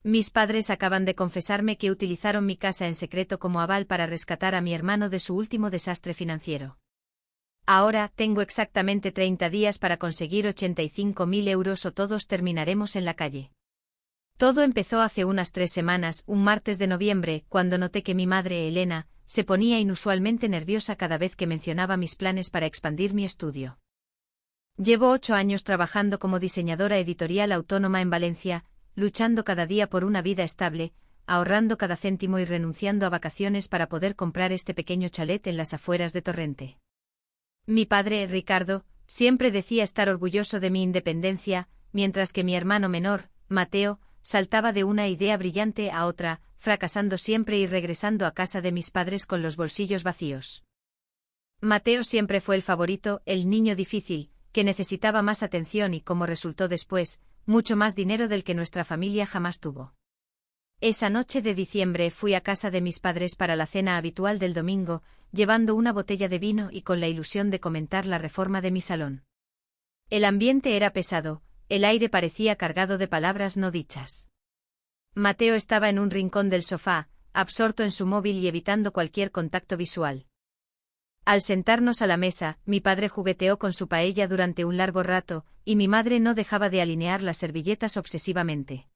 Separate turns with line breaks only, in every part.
Mis padres acaban de confesarme que utilizaron mi casa en secreto como aval para rescatar a mi hermano de su último desastre financiero. Ahora, tengo exactamente 30 días para conseguir 85.000 euros o todos terminaremos en la calle. Todo empezó hace unas 3 semanas, un martes de noviembre, cuando noté que mi madre, Elena, se ponía inusualmente nerviosa cada vez que mencionaba mis planes para expandir mi estudio. Llevo 8 años trabajando como diseñadora editorial autónoma en Valencia, luchando cada día por una vida estable, ahorrando cada céntimo y renunciando a vacaciones para poder comprar este pequeño chalet en las afueras de Torrente. Mi padre, Ricardo, siempre decía estar orgulloso de mi independencia, mientras que mi hermano menor, Mateo, saltaba de una idea brillante a otra, fracasando siempre y regresando a casa de mis padres con los bolsillos vacíos. Mateo siempre fue el favorito, el niño difícil, que necesitaba más atención y, como resultó después, mucho más dinero del que nuestra familia jamás tuvo. Esa noche de diciembre fui a casa de mis padres para la cena habitual del domingo, llevando una botella de vino y con la ilusión de comentar la reforma de mi salón. El ambiente era pesado, el aire parecía cargado de palabras no dichas. Mateo estaba en un rincón del sofá, absorto en su móvil y evitando cualquier contacto visual. Al sentarnos a la mesa, mi padre jugueteó con su paella durante un largo rato, y mi madre no dejaba de alinear las servilletas obsesivamente.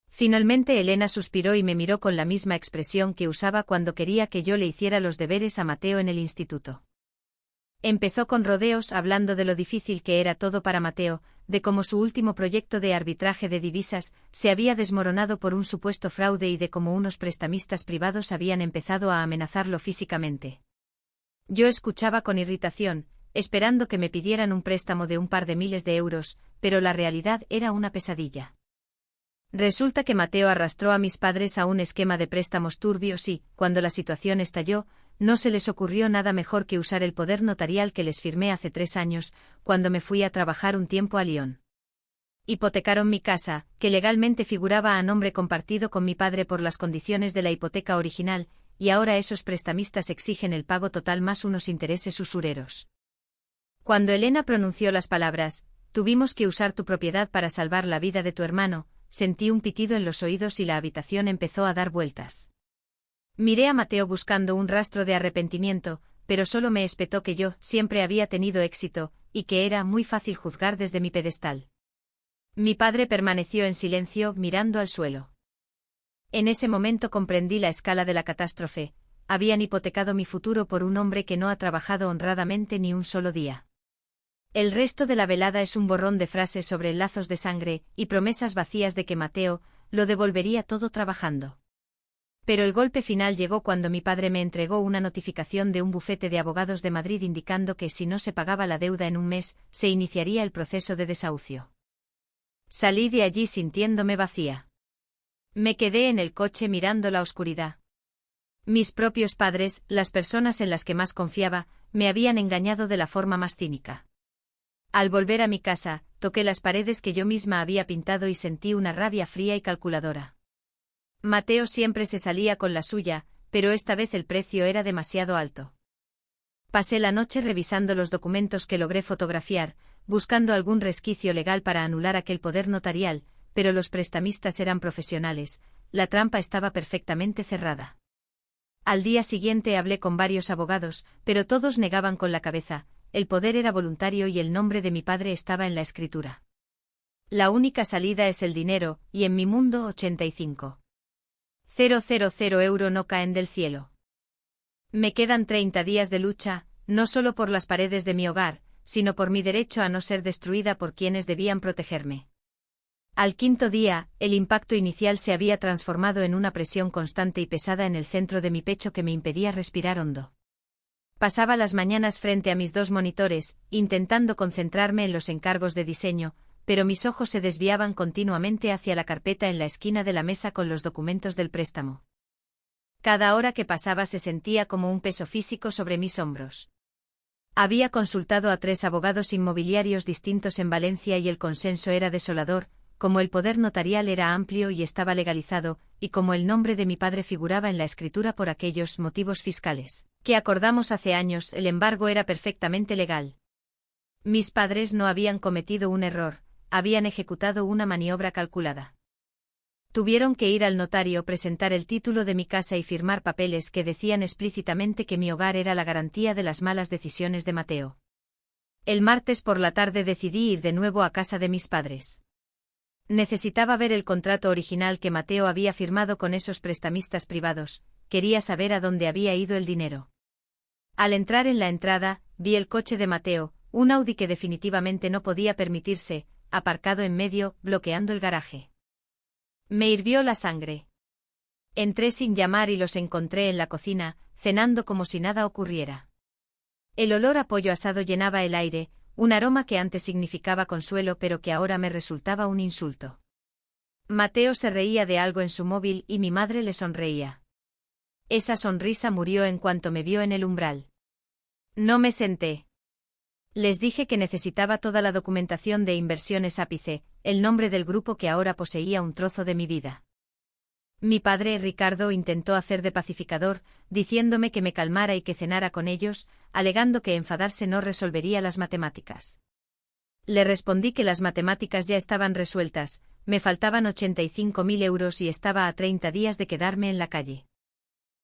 Finalmente Elena suspiró y me miró con la misma expresión que usaba cuando quería que yo le hiciera los deberes a Mateo en el instituto. Empezó con rodeos hablando de lo difícil que era todo para Mateo, de cómo su último proyecto de arbitraje de divisas se había desmoronado por un supuesto fraude y de cómo unos prestamistas privados habían empezado a amenazarlo físicamente. Yo escuchaba con irritación, esperando que me pidieran un préstamo de un par de miles de euros, pero la realidad era una pesadilla. Resulta que Mateo arrastró a mis padres a un esquema de préstamos turbios y, cuando la situación estalló, no se les ocurrió nada mejor que usar el poder notarial que les firmé hace 3 años, cuando me fui a trabajar un tiempo a Lyon. Hipotecaron mi casa, que legalmente figuraba a nombre compartido con mi padre por las condiciones de la hipoteca original, y ahora esos prestamistas exigen el pago total más unos intereses usureros. Cuando Elena pronunció las palabras, tuvimos que usar tu propiedad para salvar la vida de tu hermano, sentí un pitido en los oídos y la habitación empezó a dar vueltas. Miré a Mateo buscando un rastro de arrepentimiento, pero solo me espetó que yo siempre había tenido éxito, y que era muy fácil juzgar desde mi pedestal. Mi padre permaneció en silencio, mirando al suelo. En ese momento comprendí la escala de la catástrofe, habían hipotecado mi futuro por un hombre que no ha trabajado honradamente ni un solo día. El resto de la velada es un borrón de frases sobre lazos de sangre y promesas vacías de que Mateo lo devolvería todo trabajando. Pero el golpe final llegó cuando mi padre me entregó una notificación de un bufete de abogados de Madrid indicando que si no se pagaba la deuda en un mes, se iniciaría el proceso de desahucio. Salí de allí sintiéndome vacía. Me quedé en el coche mirando la oscuridad. Mis propios padres, las personas en las que más confiaba, me habían engañado de la forma más cínica. Al volver a mi casa, toqué las paredes que yo misma había pintado y sentí una rabia fría y calculadora. Mateo siempre se salía con la suya, pero esta vez el precio era demasiado alto. Pasé la noche revisando los documentos que logré fotografiar, buscando algún resquicio legal para anular aquel poder notarial, pero los prestamistas eran profesionales, la trampa estaba perfectamente cerrada. Al día siguiente hablé con varios abogados, pero todos negaban con la cabeza, el poder era voluntario y el nombre de mi padre estaba en la escritura. La única salida es el dinero, y en mi mundo 85.000 € no caen del cielo. Me quedan 30 días de lucha, no solo por las paredes de mi hogar, sino por mi derecho a no ser destruida por quienes debían protegerme. Al 5.º día, el impacto inicial se había transformado en una presión constante y pesada en el centro de mi pecho que me impedía respirar hondo. Pasaba las mañanas frente a mis 2 monitores, intentando concentrarme en los encargos de diseño, pero mis ojos se desviaban continuamente hacia la carpeta en la esquina de la mesa con los documentos del préstamo. Cada hora que pasaba se sentía como un peso físico sobre mis hombros. Había consultado a 3 abogados inmobiliarios distintos en Valencia y el consenso era desolador, como el poder notarial era amplio y estaba legalizado, y como el nombre de mi padre figuraba en la escritura por aquellos motivos fiscales que acordamos hace años, el embargo era perfectamente legal. Mis padres no habían cometido un error, habían ejecutado una maniobra calculada. Tuvieron que ir al notario, presentar el título de mi casa y firmar papeles que decían explícitamente que mi hogar era la garantía de las malas decisiones de Mateo. El martes por la tarde decidí ir de nuevo a casa de mis padres. Necesitaba ver el contrato original que Mateo había firmado con esos prestamistas privados, quería saber a dónde había ido el dinero. Al entrar en la entrada, vi el coche de Mateo, un Audi que definitivamente no podía permitirse, aparcado en medio, bloqueando el garaje. Me hirvió la sangre. Entré sin llamar y los encontré en la cocina, cenando como si nada ocurriera. El olor a pollo asado llenaba el aire, un aroma que antes significaba consuelo pero que ahora me resultaba un insulto. Mateo se reía de algo en su móvil y mi madre le sonreía. Esa sonrisa murió en cuanto me vio en el umbral. No me senté. Les dije que necesitaba toda la documentación de Inversiones Ápice, el nombre del grupo que ahora poseía un trozo de mi vida. Mi padre, Ricardo, intentó hacer de pacificador, diciéndome que me calmara y que cenara con ellos, alegando que enfadarse no resolvería las matemáticas. Le respondí que las matemáticas ya estaban resueltas, me faltaban 85.000 euros y estaba a 30 días de quedarme en la calle.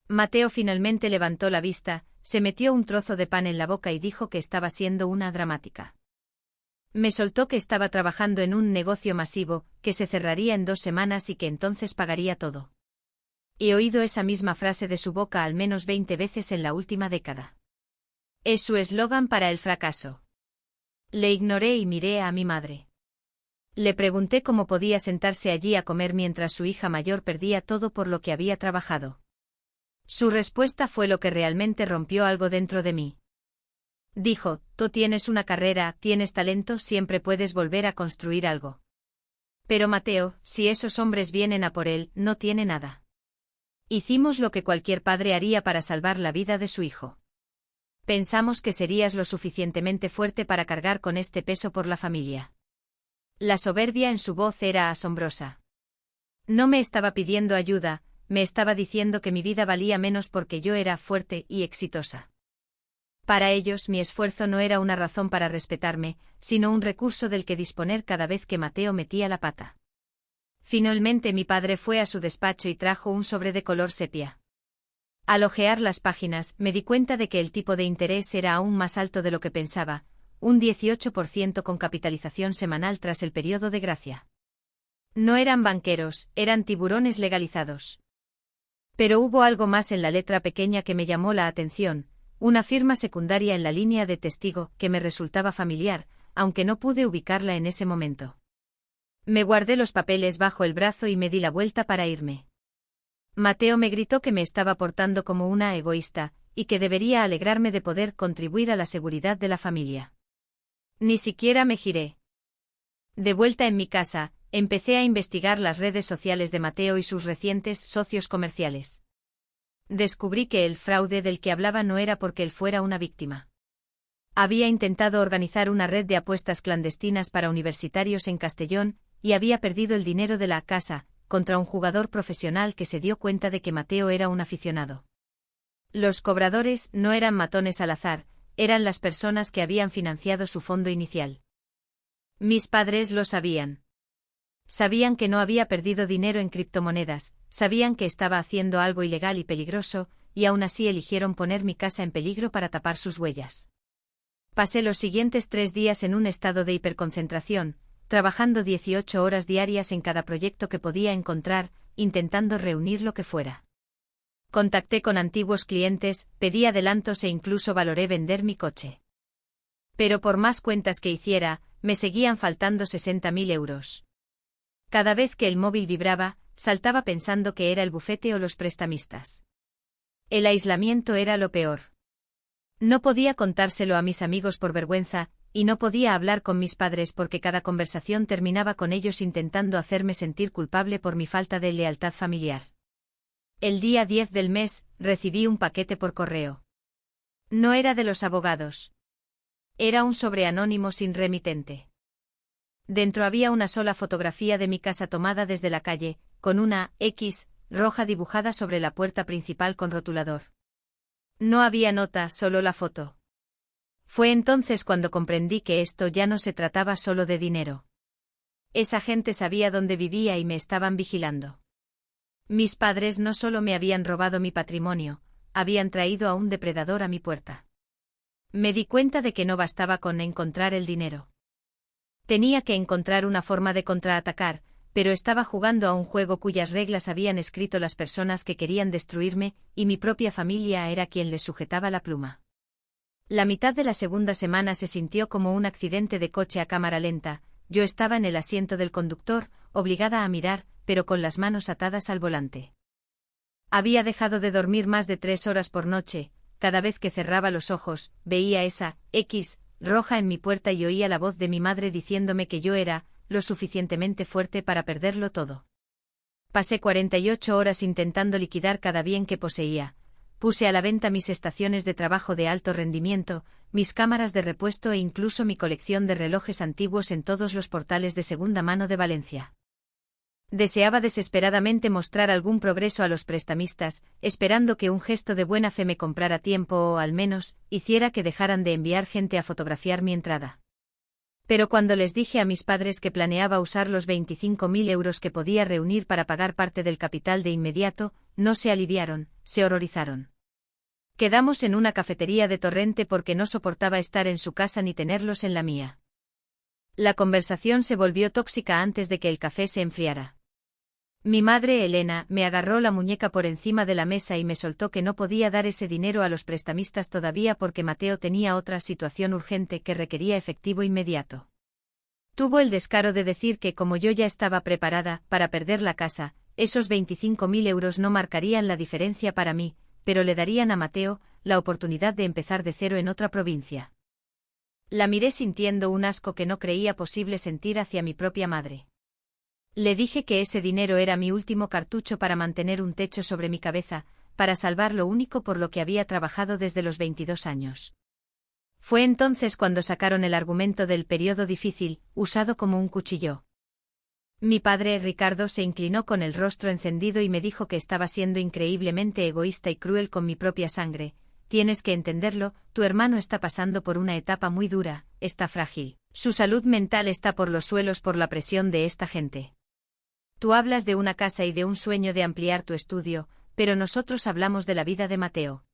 Mateo finalmente levantó la vista, se metió un trozo de pan en la boca y dijo que estaba siendo una dramática. Me soltó que estaba trabajando en un negocio masivo, que se cerraría en 2 semanas y que entonces pagaría todo. He oído esa misma frase de su boca al menos 20 veces en la última década. Es su eslogan para el fracaso. Le ignoré y miré a mi madre. Le pregunté cómo podía sentarse allí a comer mientras su hija mayor perdía todo por lo que había trabajado. Su respuesta fue lo que realmente rompió algo dentro de mí. Dijo, tú tienes una carrera, tienes talento, siempre puedes volver a construir algo. Pero Mateo, si esos hombres vienen a por él, no tiene nada. Hicimos lo que cualquier padre haría para salvar la vida de su hijo. Pensamos que serías lo suficientemente fuerte para cargar con este peso por la familia. La soberbia en su voz era asombrosa. No me estaba pidiendo ayuda, me estaba diciendo que mi vida valía menos porque yo era fuerte y exitosa. Para ellos mi esfuerzo no era una razón para respetarme, sino un recurso del que disponer cada vez que Mateo metía la pata. Finalmente mi padre fue a su despacho y trajo un sobre de color sepia. Al hojear las páginas, me di cuenta de que el tipo de interés era aún más alto de lo que pensaba, un 18% con capitalización semanal tras el periodo de gracia. No eran banqueros, eran tiburones legalizados. Pero hubo algo más en la letra pequeña que me llamó la atención, una firma secundaria en la línea de testigo que me resultaba familiar, aunque no pude ubicarla en ese momento. Me guardé los papeles bajo el brazo y me di la vuelta para irme. Mateo me gritó que me estaba portando como una egoísta, y que debería alegrarme de poder contribuir a la seguridad de la familia. Ni siquiera me giré. De vuelta en mi casa, empecé a investigar las redes sociales de Mateo y sus recientes socios comerciales. Descubrí que el fraude del que hablaba no era porque él fuera una víctima. Había intentado organizar una red de apuestas clandestinas para universitarios en Castellón, y había perdido el dinero de la casa, contra un jugador profesional que se dio cuenta de que Mateo era un aficionado. Los cobradores no eran matones al azar, eran las personas que habían financiado su fondo inicial. Mis padres lo sabían. Sabían que no había perdido dinero en criptomonedas, sabían que estaba haciendo algo ilegal y peligroso, y aún así eligieron poner mi casa en peligro para tapar sus huellas. Pasé los siguientes 3 días en un estado de hiperconcentración, trabajando 18 horas diarias en cada proyecto que podía encontrar, intentando reunir lo que fuera. Contacté con antiguos clientes, pedí adelantos e incluso valoré vender mi coche. Pero por más cuentas que hiciera, me seguían faltando 60.000 euros. Cada vez que el móvil vibraba, saltaba pensando que era el bufete o los prestamistas. El aislamiento era lo peor. No podía contárselo a mis amigos por vergüenza, y no podía hablar con mis padres porque cada conversación terminaba con ellos intentando hacerme sentir culpable por mi falta de lealtad familiar. El día 10 del mes, recibí un paquete por correo. No era de los abogados. Era un sobre anónimo sin remitente. Dentro había una sola fotografía de mi casa tomada desde la calle, con una X roja dibujada sobre la puerta principal con rotulador. No había nota, solo la foto. Fue entonces cuando comprendí que esto ya no se trataba solo de dinero. Esa gente sabía dónde vivía y me estaban vigilando. Mis padres no solo me habían robado mi patrimonio, habían traído a un depredador a mi puerta. Me di cuenta de que no bastaba con encontrar el dinero. Tenía que encontrar una forma de contraatacar, pero estaba jugando a un juego cuyas reglas habían escrito las personas que querían destruirme, y mi propia familia era quien les sujetaba la pluma. La mitad de la segunda semana se sintió como un accidente de coche a cámara lenta. Yo estaba en el asiento del conductor, obligada a mirar, pero con las manos atadas al volante. Había dejado de dormir más de 3 horas por noche. Cada vez que cerraba los ojos, veía esa X roja en mi puerta y oía la voz de mi madre diciéndome que yo era lo suficientemente fuerte para perderlo todo. Pasé 48 horas intentando liquidar cada bien que poseía. Puse a la venta mis estaciones de trabajo de alto rendimiento, mis cámaras de repuesto e incluso mi colección de relojes antiguos en todos los portales de segunda mano de Valencia. Deseaba desesperadamente mostrar algún progreso a los prestamistas, esperando que un gesto de buena fe me comprara tiempo o, al menos, hiciera que dejaran de enviar gente a fotografiar mi entrada. Pero cuando les dije a mis padres que planeaba usar los 25.000 euros que podía reunir para pagar parte del capital de inmediato, no se aliviaron, se horrorizaron. Quedamos en una cafetería de Torrente porque no soportaba estar en su casa ni tenerlos en la mía. La conversación se volvió tóxica antes de que el café se enfriara. Mi madre Elena me agarró la muñeca por encima de la mesa y me soltó que no podía dar ese dinero a los prestamistas todavía porque Mateo tenía otra situación urgente que requería efectivo inmediato. Tuvo el descaro de decir que como yo ya estaba preparada para perder la casa, esos 25.000 euros no marcarían la diferencia para mí, pero le darían a Mateo la oportunidad de empezar de cero en otra provincia. La miré sintiendo un asco que no creía posible sentir hacia mi propia madre. Le dije que ese dinero era mi último cartucho para mantener un techo sobre mi cabeza, para salvar lo único por lo que había trabajado desde los 22 años. Fue entonces cuando sacaron el argumento del periodo difícil, usado como un cuchillo. Mi padre Ricardo se inclinó con el rostro encendido y me dijo que estaba siendo increíblemente egoísta y cruel con mi propia sangre. Tienes que entenderlo, tu hermano está pasando por una etapa muy dura, está frágil. Su salud mental está por los suelos por la presión de esta gente. Tú hablas de una casa y de un sueño de ampliar tu estudio, pero nosotros hablamos de la vida de Mateo.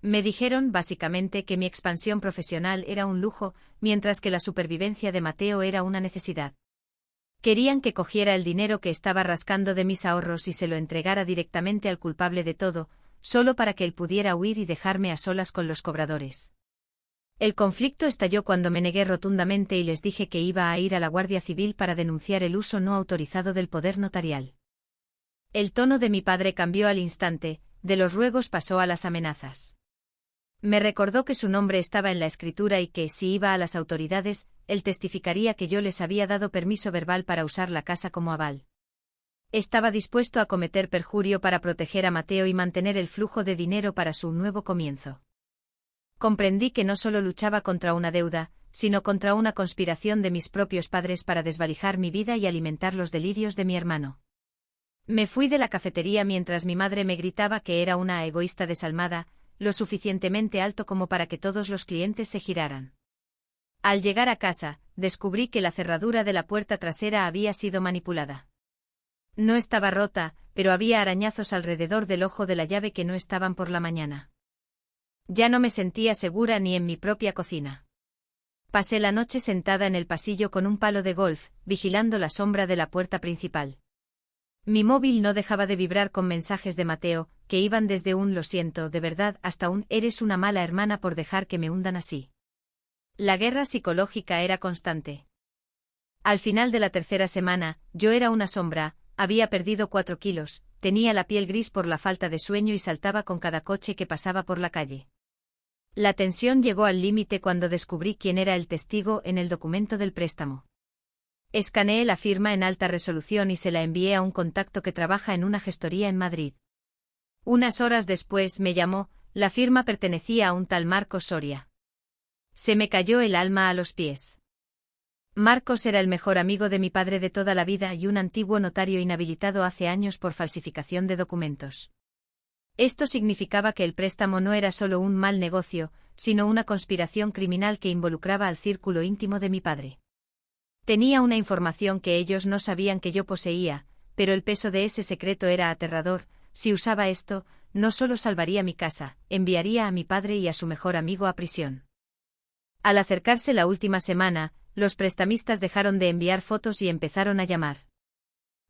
Me dijeron básicamente que mi expansión profesional era un lujo, mientras que la supervivencia de Mateo era una necesidad. Querían que cogiera el dinero que estaba rascando de mis ahorros y se lo entregara directamente al culpable de todo, solo para que él pudiera huir y dejarme a solas con los cobradores. El conflicto estalló cuando me negué rotundamente y les dije que iba a ir a la Guardia Civil para denunciar el uso no autorizado del poder notarial. El tono de mi padre cambió al instante, de los ruegos pasó a las amenazas. Me recordó que su nombre estaba en la escritura y que, si iba a las autoridades, él testificaría que yo les había dado permiso verbal para usar la casa como aval. Estaba dispuesto a cometer perjurio para proteger a Mateo y mantener el flujo de dinero para su nuevo comienzo. Comprendí que no solo luchaba contra una deuda, sino contra una conspiración de mis propios padres para desvalijar mi vida y alimentar los delirios de mi hermano. Me fui de la cafetería mientras mi madre me gritaba que era una egoísta desalmada, lo suficientemente alto como para que todos los clientes se giraran. Al llegar a casa, descubrí que la cerradura de la puerta trasera había sido manipulada. No estaba rota, pero había arañazos alrededor del ojo de la llave que no estaban por la mañana. Ya no me sentía segura ni en mi propia cocina. Pasé la noche sentada en el pasillo con un palo de golf, vigilando la sombra de la puerta principal. Mi móvil no dejaba de vibrar con mensajes de Mateo, que iban desde un "lo siento, de verdad" hasta un "eres una mala hermana por dejar que me hundan así". La guerra psicológica era constante. Al final de la tercera semana, yo era una sombra, había perdido 4 kilos, tenía la piel gris por la falta de sueño y saltaba con cada coche que pasaba por la calle. La tensión llegó al límite cuando descubrí quién era el testigo en el documento del préstamo. Escaneé la firma en alta resolución y se la envié a un contacto que trabaja en una gestoría en Madrid. Unas horas después me llamó, la firma pertenecía a un tal Marcos Soria. Se me cayó el alma a los pies. Marcos era el mejor amigo de mi padre de toda la vida y un antiguo notario inhabilitado hace años por falsificación de documentos. Esto significaba que el préstamo no era solo un mal negocio, sino una conspiración criminal que involucraba al círculo íntimo de mi padre. Tenía una información que ellos no sabían que yo poseía, pero el peso de ese secreto era aterrador. Si usaba esto, no solo salvaría mi casa, enviaría a mi padre y a su mejor amigo a prisión. Al acercarse la última semana, los prestamistas dejaron de enviar fotos y empezaron a llamar.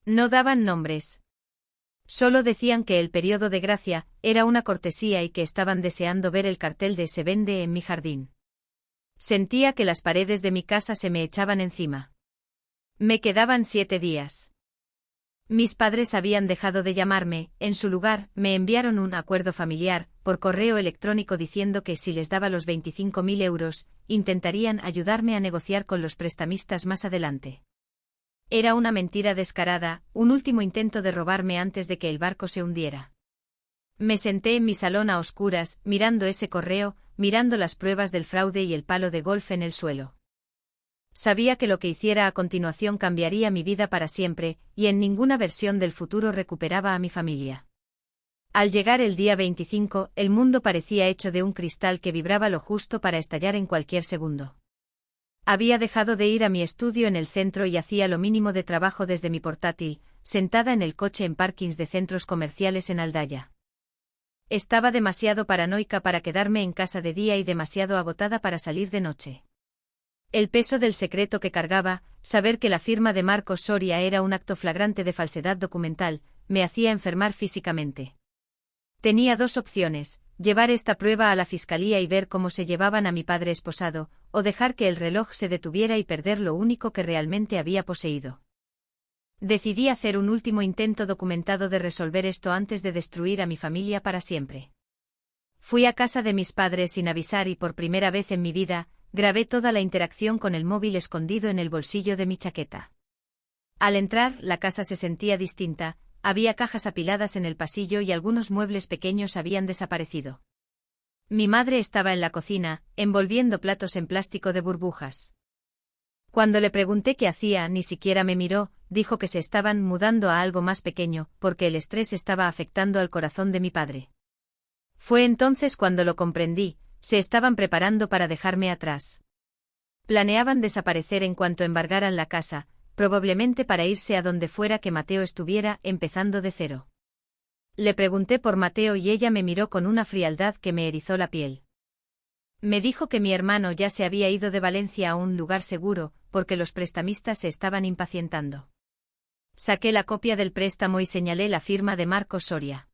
No daban nombres. Solo decían que el periodo de gracia era una cortesía y que estaban deseando ver el cartel de "Se vende" en mi jardín. Sentía que las paredes de mi casa se me echaban encima. Me quedaban 7 días. Mis padres habían dejado de llamarme, en su lugar, me enviaron un acuerdo familiar, por correo electrónico diciendo que si les daba los 25.000 euros, intentarían ayudarme a negociar con los prestamistas más adelante. Era una mentira descarada, un último intento de robarme antes de que el barco se hundiera. Me senté en mi salón a oscuras, mirando ese correo, mirando las pruebas del fraude y el palo de golf en el suelo. Sabía que lo que hiciera a continuación cambiaría mi vida para siempre, y en ninguna versión del futuro recuperaba a mi familia. Al llegar el día 25, el mundo parecía hecho de un cristal que vibraba lo justo para estallar en cualquier segundo. Había dejado de ir a mi estudio en el centro y hacía lo mínimo de trabajo desde mi portátil, sentada en el coche en parkings de centros comerciales en Aldaya. Estaba demasiado paranoica para quedarme en casa de día y demasiado agotada para salir de noche. El peso del secreto que cargaba, saber que la firma de Marcos Soria era un acto flagrante de falsedad documental, me hacía enfermar físicamente. Tenía 2 opciones: llevar esta prueba a la fiscalía y ver cómo se llevaban a mi padre esposado, o dejar que el reloj se detuviera y perder lo único que realmente había poseído. Decidí hacer un último intento documentado de resolver esto antes de destruir a mi familia para siempre. Fui a casa de mis padres sin avisar y por primera vez en mi vida, grabé toda la interacción con el móvil escondido en el bolsillo de mi chaqueta. Al entrar, la casa se sentía distinta, había cajas apiladas en el pasillo y algunos muebles pequeños habían desaparecido. Mi madre estaba en la cocina, envolviendo platos en plástico de burbujas. Cuando le pregunté qué hacía, ni siquiera me miró, dijo que se estaban mudando a algo más pequeño, porque el estrés estaba afectando al corazón de mi padre. Fue entonces cuando lo comprendí. Se estaban preparando para dejarme atrás. Planeaban desaparecer en cuanto embargaran la casa, probablemente para irse a donde fuera que Mateo estuviera, empezando de cero. Le pregunté por Mateo y ella me miró con una frialdad que me erizó la piel. Me dijo que mi hermano ya se había ido de Valencia a un lugar seguro, porque los prestamistas se estaban impacientando. Saqué la copia del préstamo y señalé la firma de Marcos Soria.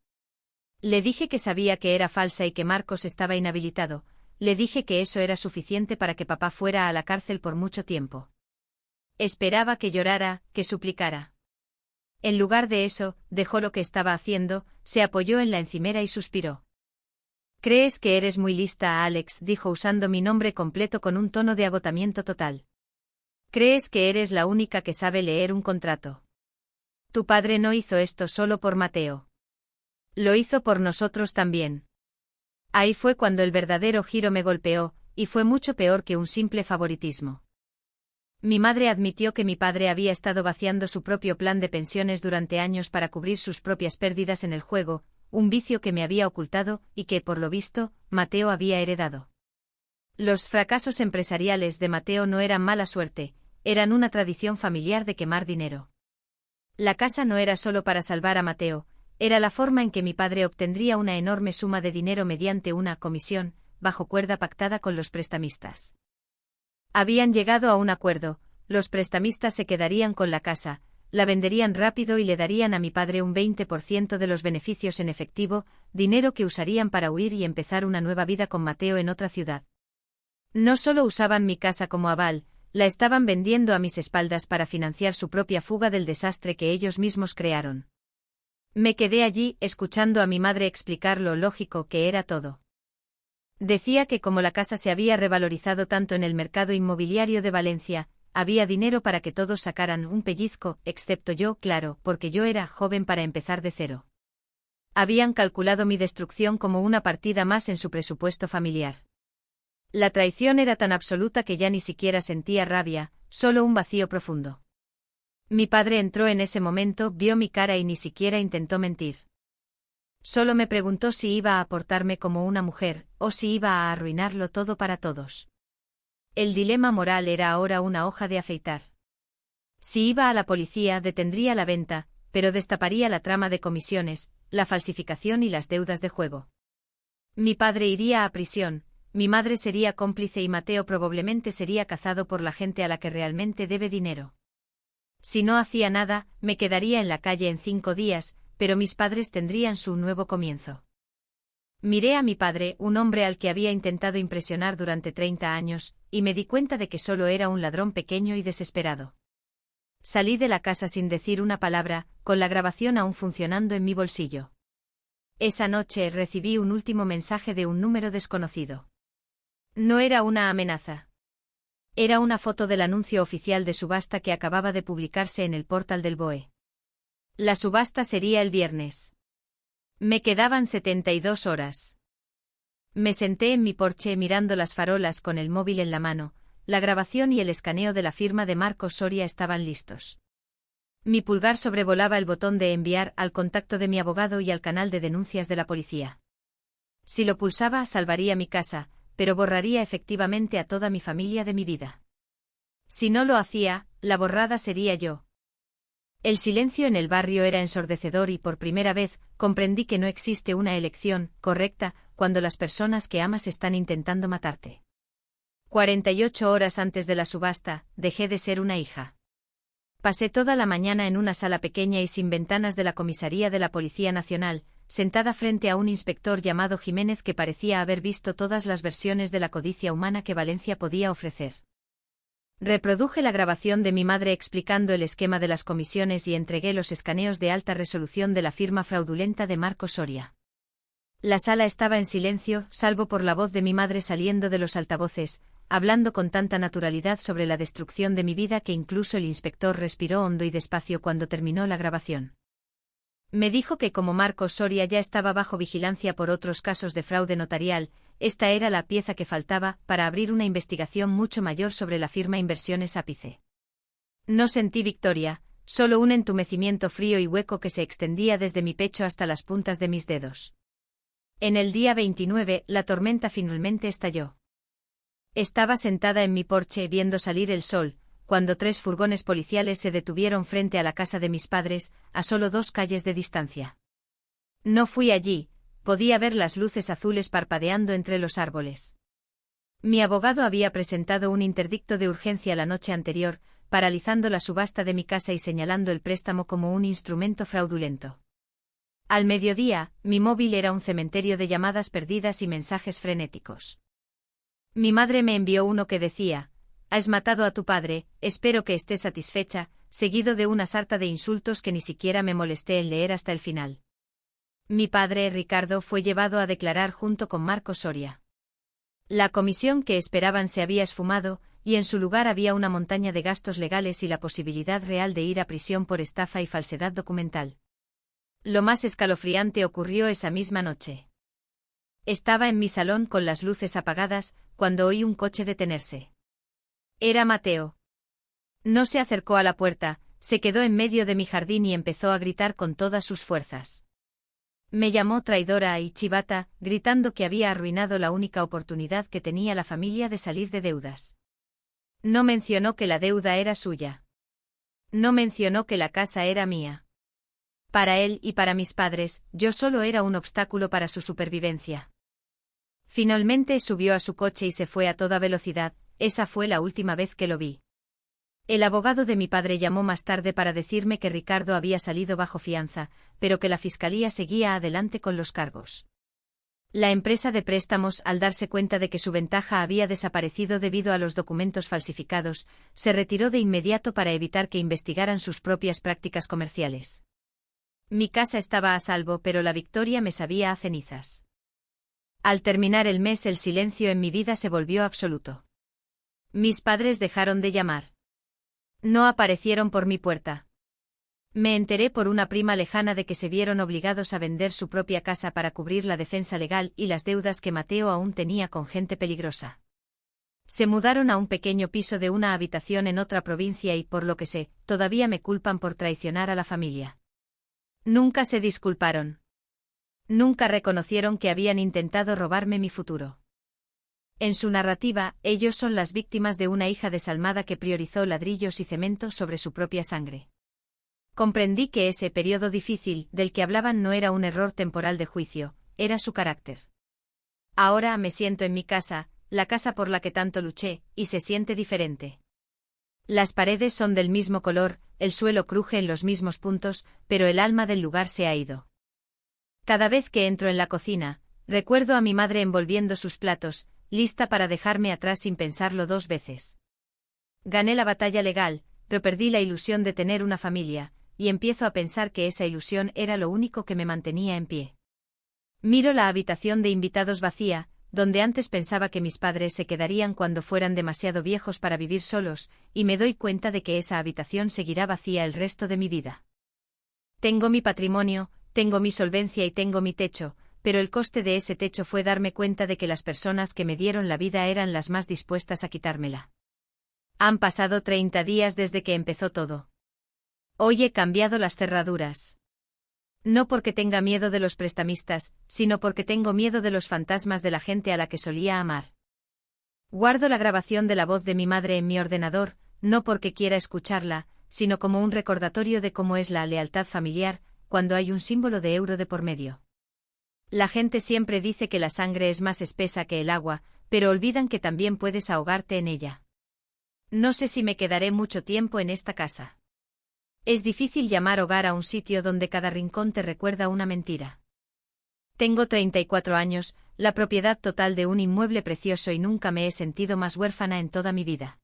Le dije que sabía que era falsa y que Marcos estaba inhabilitado. Le dije que eso era suficiente para que papá fuera a la cárcel por mucho tiempo. Esperaba que llorara, que suplicara. En lugar de eso, dejó lo que estaba haciendo, se apoyó en la encimera y suspiró. «Crees que eres muy lista, Alex», dijo usando mi nombre completo con un tono de agotamiento total. «Crees que eres la única que sabe leer un contrato. Tu padre no hizo esto solo por Mateo. Lo hizo por nosotros también». Ahí fue cuando el verdadero giro me golpeó, y fue mucho peor que un simple favoritismo. Mi madre admitió que mi padre había estado vaciando su propio plan de pensiones durante años para cubrir sus propias pérdidas en el juego, un vicio que me había ocultado y que, por lo visto, Mateo había heredado. Los fracasos empresariales de Mateo no eran mala suerte, eran una tradición familiar de quemar dinero. La casa no era solo para salvar a Mateo, era la forma en que mi padre obtendría una enorme suma de dinero mediante una comisión, bajo cuerda pactada con los prestamistas. Habían llegado a un acuerdo, los prestamistas se quedarían con la casa, la venderían rápido y le darían a mi padre un 20% de los beneficios en efectivo, dinero que usarían para huir y empezar una nueva vida con Mateo en otra ciudad. No solo usaban mi casa como aval, la estaban vendiendo a mis espaldas para financiar su propia fuga del desastre que ellos mismos crearon. Me quedé allí, escuchando a mi madre explicar lo lógico que era todo. Decía que como la casa se había revalorizado tanto en el mercado inmobiliario de Valencia, había dinero para que todos sacaran un pellizco, excepto yo, claro, porque yo era joven para empezar de cero. Habían calculado mi destrucción como una partida más en su presupuesto familiar. La traición era tan absoluta que ya ni siquiera sentía rabia, solo un vacío profundo. Mi padre entró en ese momento, vio mi cara y ni siquiera intentó mentir. Solo me preguntó si iba a portarme como una mujer, o si iba a arruinarlo todo para todos. El dilema moral era ahora una hoja de afeitar. Si iba a la policía, detendría la venta, pero destaparía la trama de comisiones, la falsificación y las deudas de juego. Mi padre iría a prisión, mi madre sería cómplice y Mateo probablemente sería cazado por la gente a la que realmente debe dinero. Si no hacía nada, me quedaría en la calle en 5 días, pero mis padres tendrían su nuevo comienzo. Miré a mi padre, un hombre al que había intentado impresionar durante 30 años, y me di cuenta de que solo era un ladrón pequeño y desesperado. Salí de la casa sin decir una palabra, con la grabación aún funcionando en mi bolsillo. Esa noche recibí un último mensaje de un número desconocido. No era una amenaza. Era una foto del anuncio oficial de subasta que acababa de publicarse en el portal del BOE. La subasta sería el viernes. Me quedaban 72 horas. Me senté en mi porche mirando las farolas con el móvil en la mano, la grabación y el escaneo de la firma de Marcos Soria estaban listos. Mi pulgar sobrevolaba el botón de enviar al contacto de mi abogado y al canal de denuncias de la policía. Si lo pulsaba, salvaría mi casa, pero borraría efectivamente a toda mi familia de mi vida. Si no lo hacía, la borrada sería yo. El silencio en el barrio era ensordecedor y por primera vez comprendí que no existe una elección correcta cuando las personas que amas están intentando matarte. 48 horas antes de la subasta, dejé de ser una hija. Pasé toda la mañana en una sala pequeña y sin ventanas de la comisaría de la Policía Nacional, sentada frente a un inspector llamado Jiménez que parecía haber visto todas las versiones de la codicia humana que Valencia podía ofrecer. Reproduje la grabación de mi madre explicando el esquema de las comisiones y entregué los escaneos de alta resolución de la firma fraudulenta de Marcos Soria. La sala estaba en silencio, salvo por la voz de mi madre saliendo de los altavoces, hablando con tanta naturalidad sobre la destrucción de mi vida que incluso el inspector respiró hondo y despacio cuando terminó la grabación. Me dijo que como Marcos Soria ya estaba bajo vigilancia por otros casos de fraude notarial, esta era la pieza que faltaba para abrir una investigación mucho mayor sobre la firma Inversiones Ápice. No sentí victoria, solo un entumecimiento frío y hueco que se extendía desde mi pecho hasta las puntas de mis dedos. En el día 29, la tormenta finalmente estalló. Estaba sentada en mi porche viendo salir el sol, cuando 3 furgones policiales se detuvieron frente a la casa de mis padres, a solo 2 calles de distancia. No fui allí, podía ver las luces azules parpadeando entre los árboles. Mi abogado había presentado un interdicto de urgencia la noche anterior, paralizando la subasta de mi casa y señalando el préstamo como un instrumento fraudulento. Al mediodía, mi móvil era un cementerio de llamadas perdidas y mensajes frenéticos. Mi madre me envió uno que decía: «Has matado a tu padre, espero que estés satisfecha», seguido de una sarta de insultos que ni siquiera me molesté en leer hasta el final. Mi padre, Ricardo, fue llevado a declarar junto con Marcos Soria. La comisión que esperaban se había esfumado, y en su lugar había una montaña de gastos legales y la posibilidad real de ir a prisión por estafa y falsedad documental. Lo más escalofriante ocurrió esa misma noche. Estaba en mi salón con las luces apagadas, cuando oí un coche detenerse. Era Mateo. No se acercó a la puerta, se quedó en medio de mi jardín y empezó a gritar con todas sus fuerzas. Me llamó traidora y chivata, gritando que había arruinado la única oportunidad que tenía la familia de salir de deudas. No mencionó que la deuda era suya. No mencionó que la casa era mía. Para él y para mis padres, yo solo era un obstáculo para su supervivencia. Finalmente subió a su coche y se fue a toda velocidad, esa fue la última vez que lo vi. El abogado de mi padre llamó más tarde para decirme que Ricardo había salido bajo fianza, pero que la fiscalía seguía adelante con los cargos. La empresa de préstamos, al darse cuenta de que su ventaja había desaparecido debido a los documentos falsificados, se retiró de inmediato para evitar que investigaran sus propias prácticas comerciales. Mi casa estaba a salvo, pero la victoria me sabía a cenizas. Al terminar el mes, el silencio en mi vida se volvió absoluto. Mis padres dejaron de llamar. No aparecieron por mi puerta. Me enteré por una prima lejana de que se vieron obligados a vender su propia casa para cubrir la defensa legal y las deudas que Mateo aún tenía con gente peligrosa. Se mudaron a un pequeño piso de una habitación en otra provincia y, por lo que sé, todavía me culpan por traicionar a la familia. Nunca se disculparon. Nunca reconocieron que habían intentado robarme mi futuro. En su narrativa, ellos son las víctimas de una hija desalmada que priorizó ladrillos y cemento sobre su propia sangre. Comprendí que ese periodo difícil del que hablaban no era un error temporal de juicio, era su carácter. Ahora me siento en mi casa, la casa por la que tanto luché, y se siente diferente. Las paredes son del mismo color, el suelo cruje en los mismos puntos, pero el alma del lugar se ha ido. Cada vez que entro en la cocina, recuerdo a mi madre envolviendo sus platos, lista para dejarme atrás sin pensarlo dos veces. Gané la batalla legal, pero perdí la ilusión de tener una familia, y empiezo a pensar que esa ilusión era lo único que me mantenía en pie. Miro la habitación de invitados vacía, donde antes pensaba que mis padres se quedarían cuando fueran demasiado viejos para vivir solos, y me doy cuenta de que esa habitación seguirá vacía el resto de mi vida. Tengo mi patrimonio, tengo mi solvencia y tengo mi techo, pero el coste de ese techo fue darme cuenta de que las personas que me dieron la vida eran las más dispuestas a quitármela. Han pasado 30 días desde que empezó todo. Hoy he cambiado las cerraduras. No porque tenga miedo de los prestamistas, sino porque tengo miedo de los fantasmas de la gente a la que solía amar. Guardo la grabación de la voz de mi madre en mi ordenador, no porque quiera escucharla, sino como un recordatorio de cómo es la lealtad familiar, cuando hay un símbolo de euro de por medio. La gente siempre dice que la sangre es más espesa que el agua, pero olvidan que también puedes ahogarte en ella. No sé si me quedaré mucho tiempo en esta casa. Es difícil llamar hogar a un sitio donde cada rincón te recuerda una mentira. Tengo 34 años, la propiedad total de un inmueble precioso y nunca me he sentido más huérfana en toda mi vida.